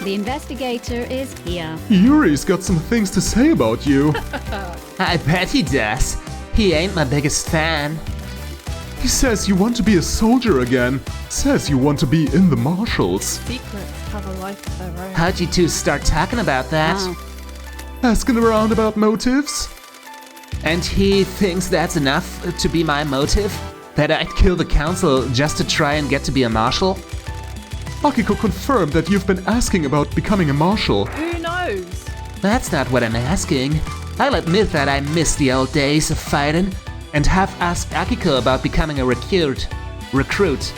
The investigator is here. Yuri's got some things to say about you. I bet he does. He ain't my biggest fan. He says you want to be a soldier again. Says you want to be in the marshals. Secrets have a life of their own. How'd you two start talking about that? Asking around about motives? And he thinks that's enough to be my motive? That I'd kill the council just to try and get to be a marshal? Akiko confirmed that you've been asking about becoming a marshal. Who knows? That's not what I'm asking. I'll admit that I miss the old days of fighting and have asked Akiko about becoming a recruit.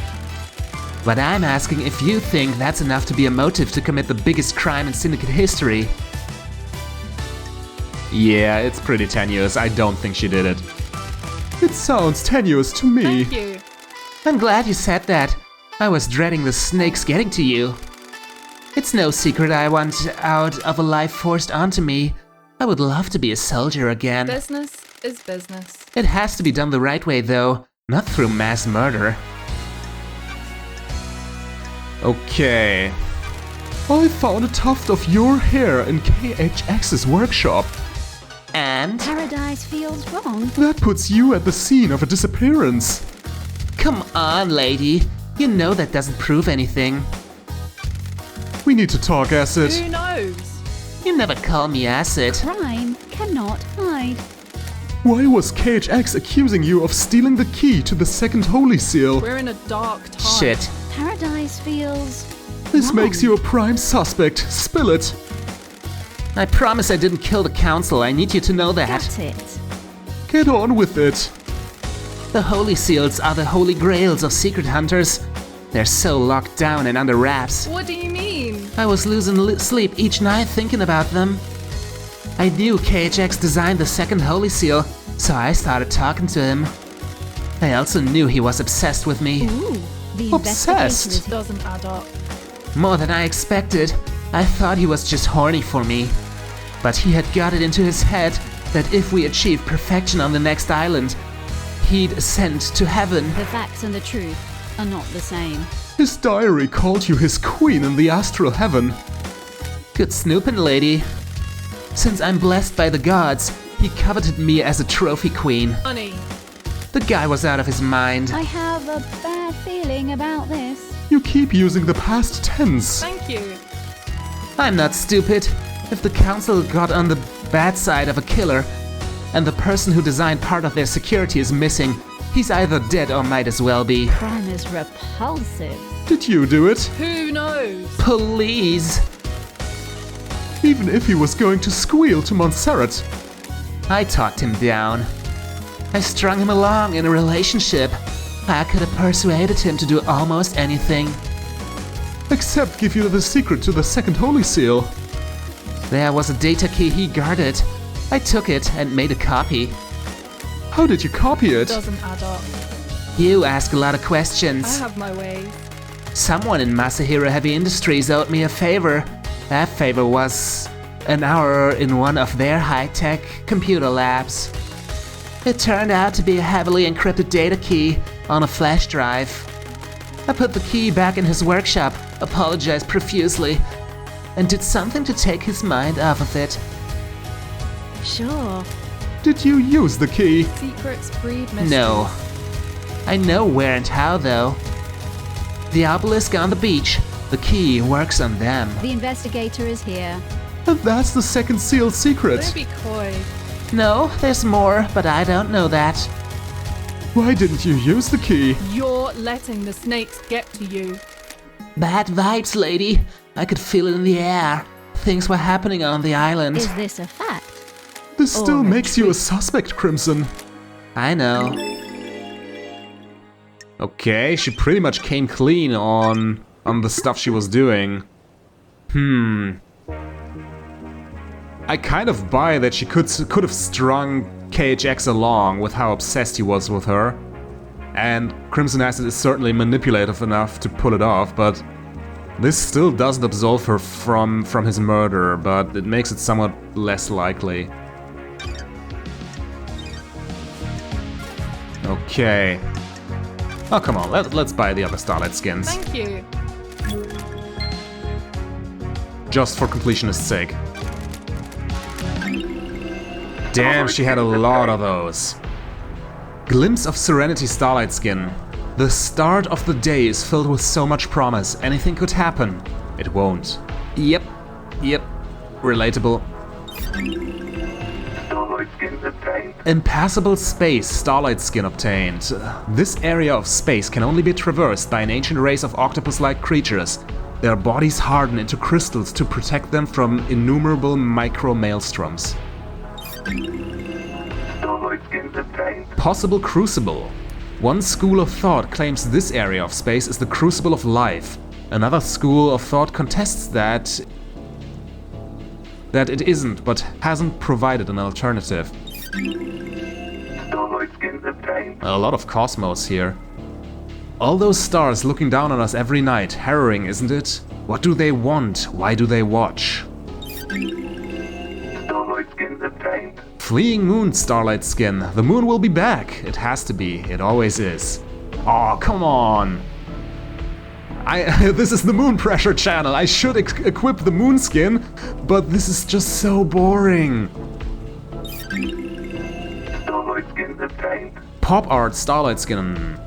But I'm asking if you think that's enough to be a motive to commit the biggest crime in Syndicate history. Yeah, it's pretty tenuous. I don't think she did it. It sounds tenuous to me. Thank you. I'm glad you said that. I was dreading the snakes getting to you. It's no secret I want out of a life forced onto me. I would love to be a soldier again. Business is business. It has to be done the right way though, not through mass murder. Okay. I found a tuft of your hair in KHX's workshop. And? Paradise feels wrong. That puts you at the scene of a disappearance. Come on, lady. You know that doesn't prove anything. We need to talk, Acid. Who knows? You never call me Acid. Crime cannot hide. Why was KHX accusing you of stealing the key to the second Holy Seal? We're in a dark time. Shit. Paradise feels This wrong. makes you a prime suspect. Spill it. I promise I didn't kill the council. I need you to know that. That's it. Get on with it. The Holy Seals are the holy grails of secret hunters. They're so locked down and under wraps. What do you mean? I was losing sleep each night thinking about them. I knew KHX designed the second Holy Seal, so I started talking to him. I also knew he was obsessed with me. Ooh, the Obsessed? investigator Doesn't add up. More than I expected. I thought he was just horny for me. But he had got it into his head that if we achieved perfection on the next island, he'd ascend to heaven. The facts and the truth are not the same. His diary called you his queen in the astral heaven. Good snooping, lady. Since I'm blessed by the gods, he coveted me as a trophy queen. Honey. The guy was out of his mind. I have a bad feeling about this. You keep using the past tense. Thank you. I'm not stupid. If the council got on the bad side of a killer, and the person who designed part of their security is missing, he's either dead or might as well be. Crime is repulsive. Did you do it? Who knows? Please. Even if he was going to squeal to Montserrat. I talked him down. I strung him along in a relationship. I could have persuaded him to do almost anything. Except give you the secret to the second Holy Seal. There was a data key he guarded. I took it and made a copy. How did you copy it? Doesn't add up. You ask a lot of I questions. have my ways. Someone in Masahiro Heavy Industries owed me a favor. That favor was an hour in one of their high-tech computer labs. It turned out to be a heavily encrypted data key on a flash drive. I put the key back in his workshop, apologized profusely, and did something to take his mind off of it. Sure. Did you use the key? Secrets breed mysteries. No. I know where and how, though. The obelisk on the beach. The key works on them. The investigator is here. And that's the second seal secret. Don't be coy. No, there's more, but I don't know that. Why didn't you use the key? You're letting the snakes get to you. Bad vibes, lady. I could feel it in the air. Things were happening on the island. Is this a fact? This still Or a makes you a tweak? suspect, Crimson. I know. Okay, she pretty much came clean on the stuff she was doing. I kind of buy that she could have strung KHX along with how obsessed he was with her. And Crimson Acid is certainly manipulative enough to pull it off, but this still doesn't absolve her from his murder, but it makes it somewhat less likely. Okay. Oh, come on, let's buy the other Starlight skins. Thank you. just for completionist's sake. Damn, she had a lot of those. Glimpse of Serenity Starlight Skin. The start of the day is filled with so much promise. Anything could happen. It won't. Yep. Relatable. Impassable space, Starlight Skin obtained. This area of space can only be traversed by an ancient race of octopus-like creatures. Their bodies harden into crystals to protect them from innumerable micro-maelstroms. Possible crucible. One school of thought claims this area of space is the crucible of life. Another school of thought contests that it isn't, but hasn't provided an alternative. A lot of cosmos here. All those stars looking down on us every night, harrowing, isn't it? What do they want? Why do they watch? Fleeing moon, Starlight Skin. The moon will be back. It has to be. It always is. Oh, come on. This is the Moonpressure channel. I should equip the moon skin, but this is just so boring. Pop art, Starlight Skin.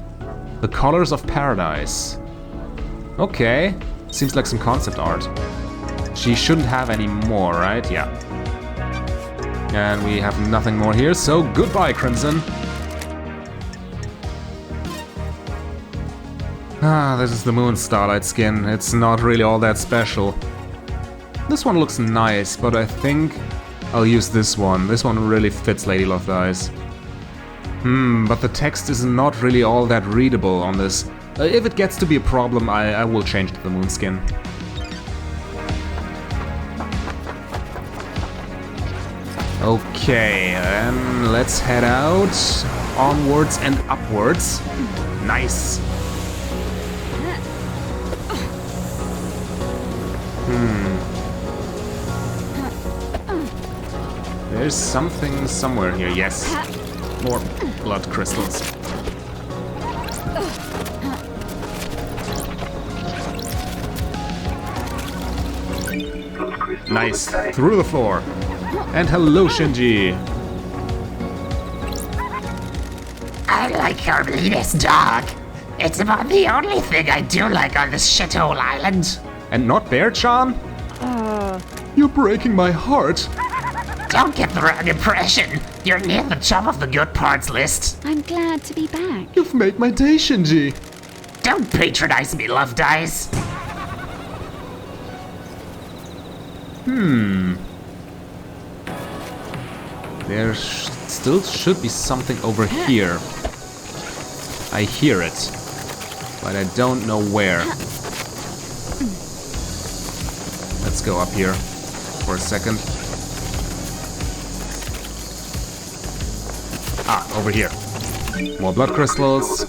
The Colors of Paradise. Okay. Seems like some concept art. She shouldn't have any more, right? Yeah. And we have nothing more here, so goodbye, Crimson. This is the Moon Starlight Skin. It's not really all that special. This one looks nice, but I think I'll use this one. This one really fits Lady Loved Eyes. But the text is not really all that readable on this. If it gets to be a problem, I will change to the Moon Skin. Okay, and let's head out. Onwards and upwards. Nice. There's something somewhere here, yes. More blood crystals. Nice. Through the floor. And hello, Shinji. I like your latest dog. It's about the only thing I do like on this shithole island. And not Bear-chan? You're breaking my heart. Don't get the wrong impression. You're near the top of the good parts list. I'm glad to be back. You've made my day, Shinji. Don't patronize me, Loved Eyes. There still should be something over here. I hear it, but I don't know where. Let's go up here for a second. Over here. More blood crystals.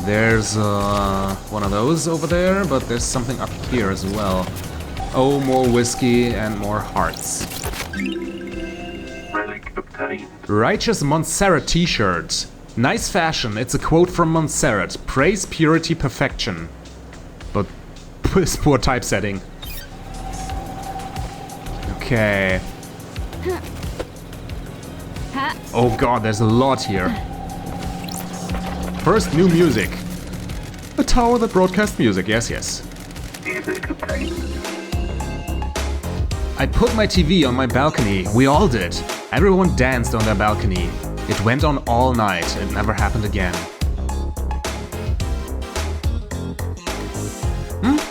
There's one of those over there, but there's something up here as well. Oh, more whiskey and more hearts. Righteous Montserrat t-shirt. Nice fashion. It's a quote from Montserrat. Praise purity perfection. But piss poor typesetting. Okay. Oh god, there's a lot here. First, new music. A tower that broadcasts music, yes, yes. I put my TV on my balcony. We all did. Everyone danced on their balcony. It went on all night. It never happened again.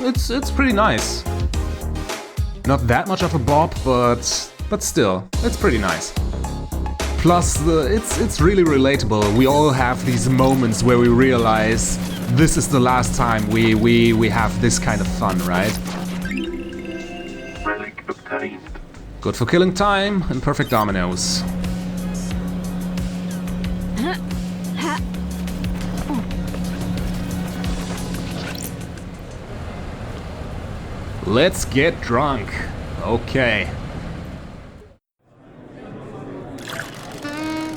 It's pretty nice. Not that much of a bop, but still, it's pretty nice. Plus, it's really relatable. We all have these moments where we realize this is the last time we have this kind of fun, right? Good for killing time and perfect dominoes. Let's get drunk. Okay.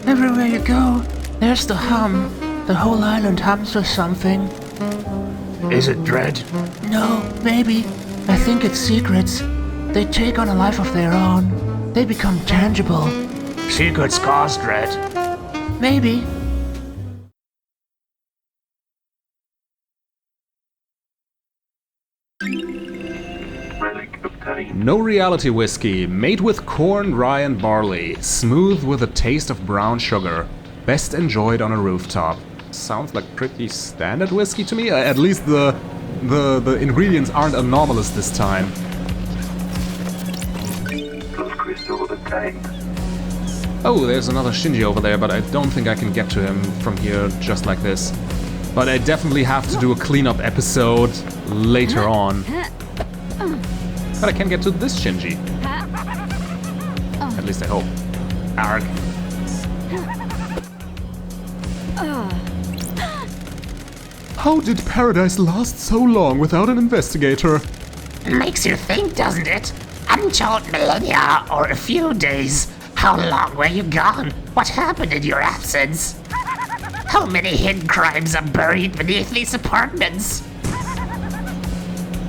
Everywhere you go, there's the hum. The whole island hums with something. Is it dread? No, maybe. I think it's secrets. They take on a life of their own. They become tangible. Secrets cause dread. Maybe. No reality whiskey, made with corn, rye and barley, smooth with a taste of brown sugar, best enjoyed on a rooftop. Sounds like pretty standard whiskey to me. At least the ingredients aren't anomalous this time. Oh, there's another Shinji over there, but I don't think I can get to him from here just like this. But I definitely have to do a cleanup episode later on. But I can get to this Shinji. At least I hope. Arg. How did paradise last so long without an investigator? Makes you think, doesn't it? Untold millennia or a few days. How long were you gone? What happened in your absence? How many hidden crimes are buried beneath these apartments?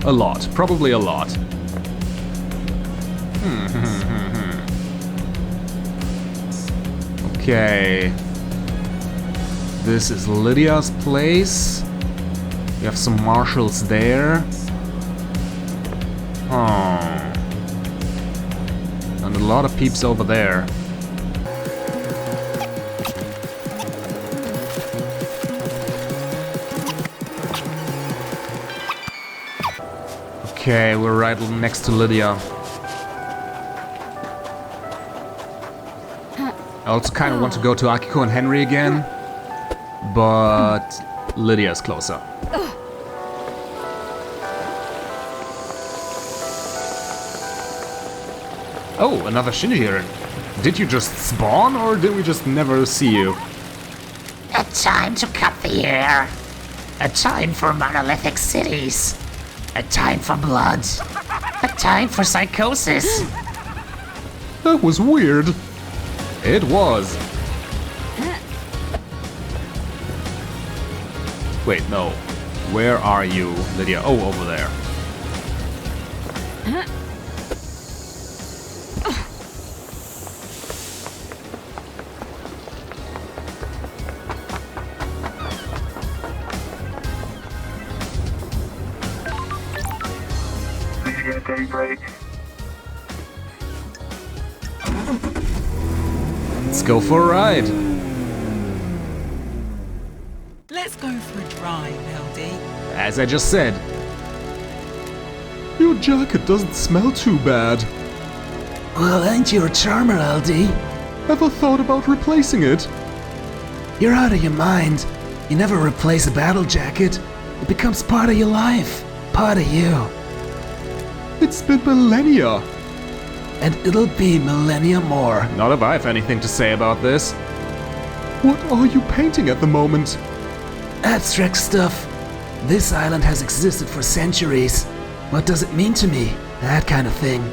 A lot. Probably a lot. Okay. This is Lydia's place. We have some marshals there. And a lot of peeps over there. Okay, we're right next to Lydia. I also kind of want to go to Akiko and Henry again, but Lydia's closer. Oh, another Shinji here. Did you just spawn, or did we just never see you? A time to cut the air. A time for monolithic cities. A time for blood. A time for psychosis. That was weird. It was. Wait, no. Where are you, Lydia? Oh, over there. Let's go for a ride. Let's go for a drive, LD. As I just said. Your jacket doesn't smell too bad. Well, ain't you a charmer, LD? Ever thought about replacing it? You're out of your mind. You never replace a battle jacket. It becomes part of your life. Part of you. It's been millennia. And it'll be millennia more. Not if I have anything to say about this. What are you painting at the moment? Abstract stuff. This island has existed for centuries. What does it mean to me? That kind of thing.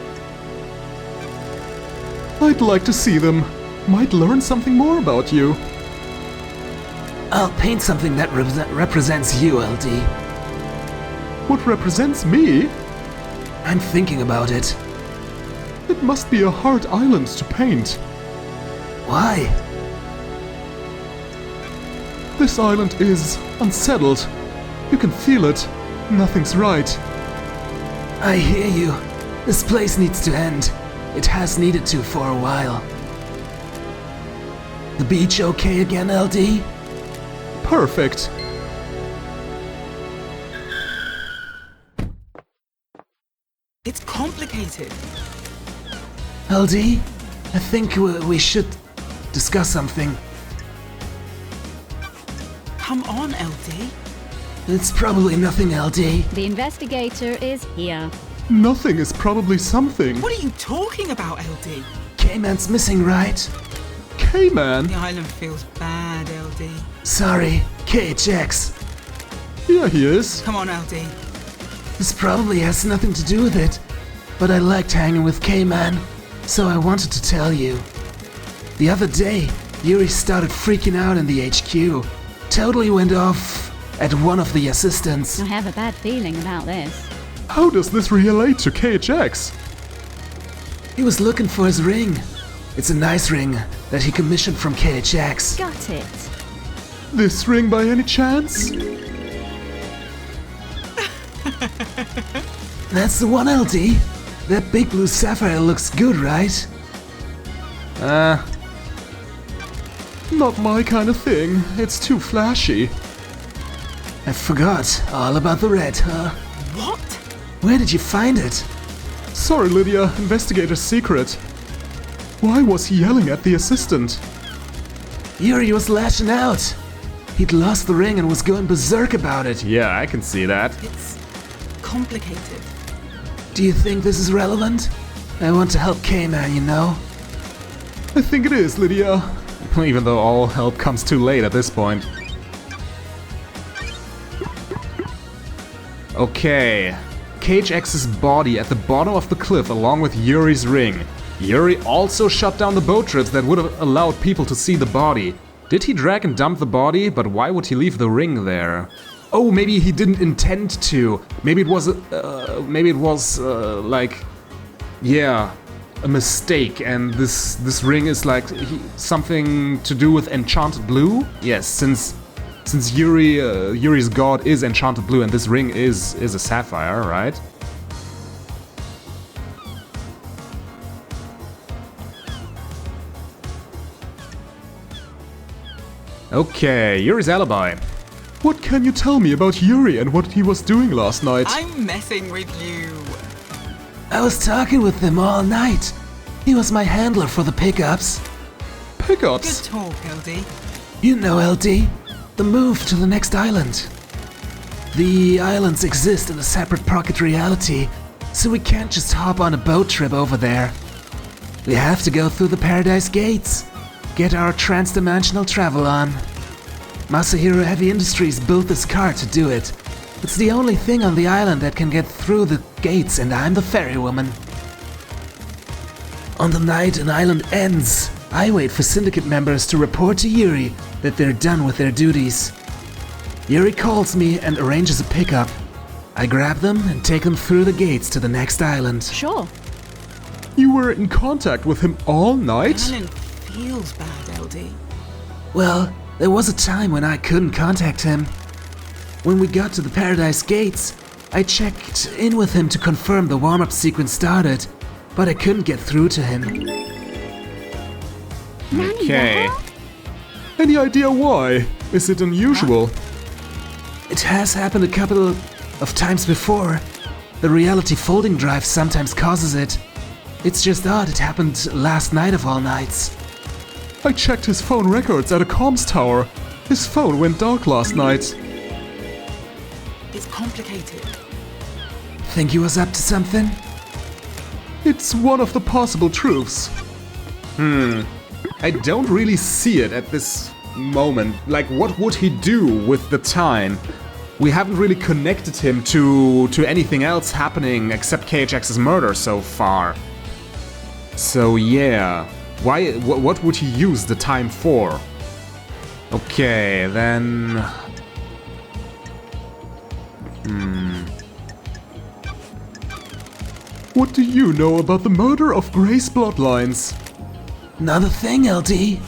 I'd like to see them. Might learn something more about you. I'll paint something that represents you, LD. What represents me? I'm thinking about it. It must be a hard island to paint. Why? This island is unsettled. You can feel it. Nothing's right. I hear you. This place needs to end. It has needed to for a while. The beach okay again, LD? Perfect. It's complicated. LD? I think we should discuss something. Come on, LD. It's probably nothing, LD. The investigator is here. Nothing is probably something. What are you talking about, LD? K-Man's missing, right? K-Man? The island feels bad, LD. Sorry, KHX. Here he is. Come on, LD. This probably has nothing to do with it, but I liked hanging with K-Man, so I wanted to tell you. The other day, Yuri started freaking out in the HQ. Totally went off at one of the assistants. I have a bad feeling about this. How does this relate to KHX? He was looking for his ring. It's a nice ring that he commissioned from KHX. Got it. This ring by any chance? That's the one, LD. That big blue sapphire looks good, right? Not my kind of thing. It's too flashy. I forgot all about the red, huh? What? Where did you find it? Sorry, Lydia. Investigator's secret. Why was he yelling at the assistant? Yuri was lashing out. He'd lost the ring and was going berserk about it. Yeah, I can see that. It's complicated. Do you think this is relevant? I want to help K-Man, you know? I think it is, Lydia. Even though all help comes too late at this point. Okay. KHX's body at the bottom of the cliff along with Yuri's ring. Yuri also shut down the boat trips that would have allowed people to see the body. Did he drag and dump the body? But why would he leave the ring there? Oh, maybe he didn't intend to. Maybe it was, like, yeah, a mistake. And this ring is like something to do with enchanted blue. Yes, since Yuri's god is enchanted blue, and this ring is a sapphire, right? Okay, Yuri's alibi. What can you tell me about Yuri and what he was doing last night? I'm messing with you. I was talking with him all night. He was my handler for the pickups. Good Pickups? talk, LD. You know, LD, the move to the next island. The islands exist in a separate pocket reality, so we can't just hop on a boat trip over there. We have to go through the Paradise Gates, get our trans-dimensional travel on. Masahiro Heavy Industries built this car to do it. It's the only thing on the island that can get through the gates, and I'm the ferrywoman. On the night an island ends, I wait for Syndicate members to report to Yuri that they're done with their duties. Yuri calls me and arranges a pickup. I grab them and take them through the gates to the next island. Sure. You were in contact with him all night? Alan feels bad, LD. Well, there was a time when I couldn't contact him. When we got to the Paradise Gates, I checked in with him to confirm the warm-up sequence started, but I couldn't get through to him. Okay. Any idea why? Is it unusual? It has happened a couple of times before. The reality folding drive sometimes causes it. It's just odd it happened last night of all nights. I checked his phone records at a comms tower. His phone went dark last night. It's complicated. Think he was up to something? It's one of the possible truths. I don't really see it at this moment. Like, what would he do with the time? We haven't really connected him to anything else happening except KHX's murder so far. So yeah, what would he use the time for? Okay, then... What do you know about the murder of Gray's bloodlines? Not a thing, LD.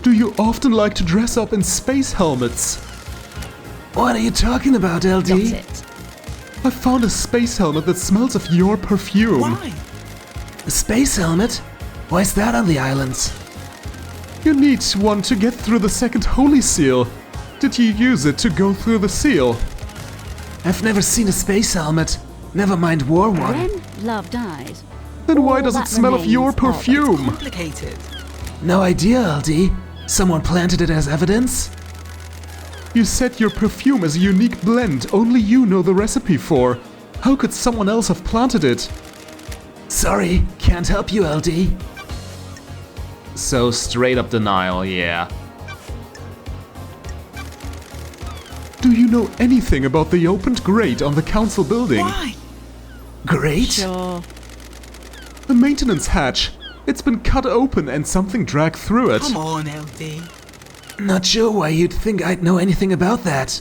Do you often like to dress up in space helmets? What are you talking about, LD? Got it. I found a space helmet that smells of your perfume. Why? A space helmet? Why is that on the islands? You need one to get through the second holy seal. Did you use it to go through the seal? I've never seen a space helmet. Never mind wore one. When love dies. Then why all does it that smell of your remains of perfume? Complicated. No idea, LD. Someone planted it as evidence? You said your perfume is a unique blend only you know the recipe for. How could someone else have planted it? Sorry, can't help you, LD. So straight up denial, yeah. Do you know anything about the opened grate on the council building? Why? Great. Sure. The maintenance hatch. It's been cut open and something dragged through it. Come on, LD. Not sure why you'd think I'd know anything about that.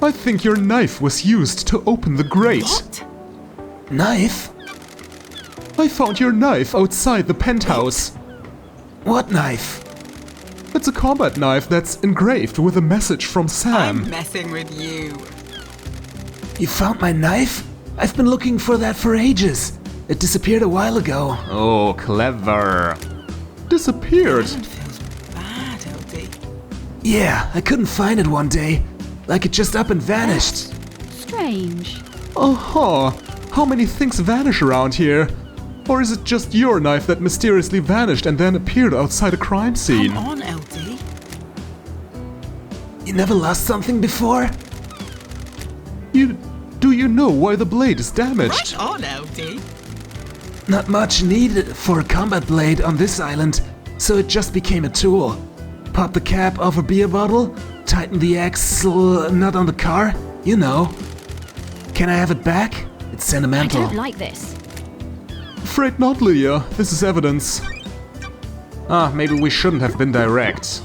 I think your knife was used to open the grate. What? Knife? I found your knife outside the penthouse. What knife? It's a combat knife that's engraved with a message from Sam. I'm messing with you. You found my knife? I've been looking for that for ages. It disappeared a while ago. Oh, clever. Disappeared. It feels bad, LD. Yeah, I couldn't find it one day. Like it just up and vanished. Strange. Uh-huh. How many things vanish around here? Or is it just your knife that mysteriously vanished and then appeared outside a crime scene? Come on, LD. You never lost something before? Do you know why the blade is damaged? Right on, LD. Not much needed for a combat blade on this island, so it just became a tool. Pop the cap off a beer bottle, tighten the axle nut on the car, you know. Can I have it back? It's I sentimental. don't like this. Afraid not, Lydia. This is evidence. Ah, maybe we shouldn't have been direct.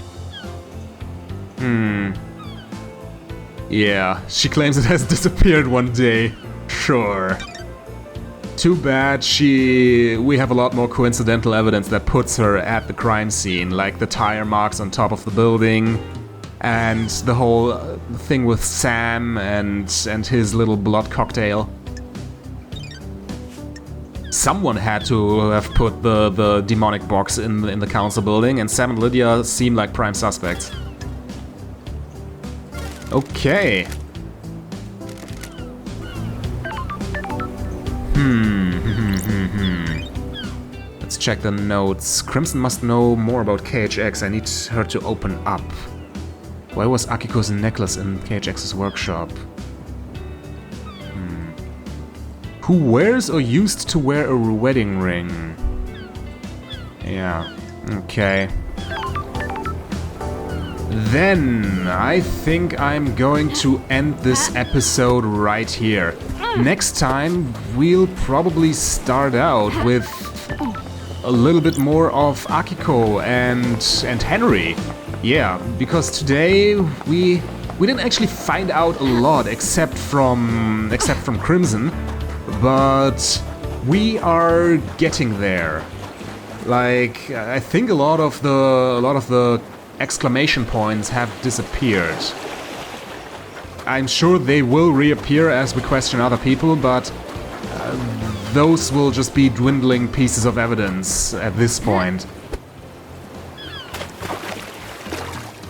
Yeah, she claims it has disappeared one day. Sure. Too bad we have a lot more coincidental evidence that puts her at the crime scene, like the tire marks on top of the building, and the whole thing with Sam and his little blood cocktail. Someone had to have put the demonic box in the council building, and Sam and Lydia seem like prime suspects. Okay. Let's check the notes. Crimson must know more about KHX. I need her to open up. Why was Akiko's necklace in KHX's workshop? Who wears or used to wear a wedding ring? Yeah, okay. Then, I think I'm going to end this episode right here. Next time, we'll probably start out with a little bit more of Akiko and Henry. Yeah, because today we didn't actually find out a lot except from Crimson, but we are getting there. Like, I think a lot of the exclamation points have disappeared. I'm sure they will reappear as we question other people, but those will just be dwindling pieces of evidence at this point.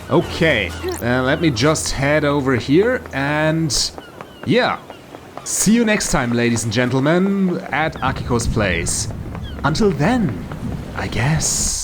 Okay, let me just head over here and yeah. See you next time, ladies and gentlemen, at Akiko's place. Until then, I guess.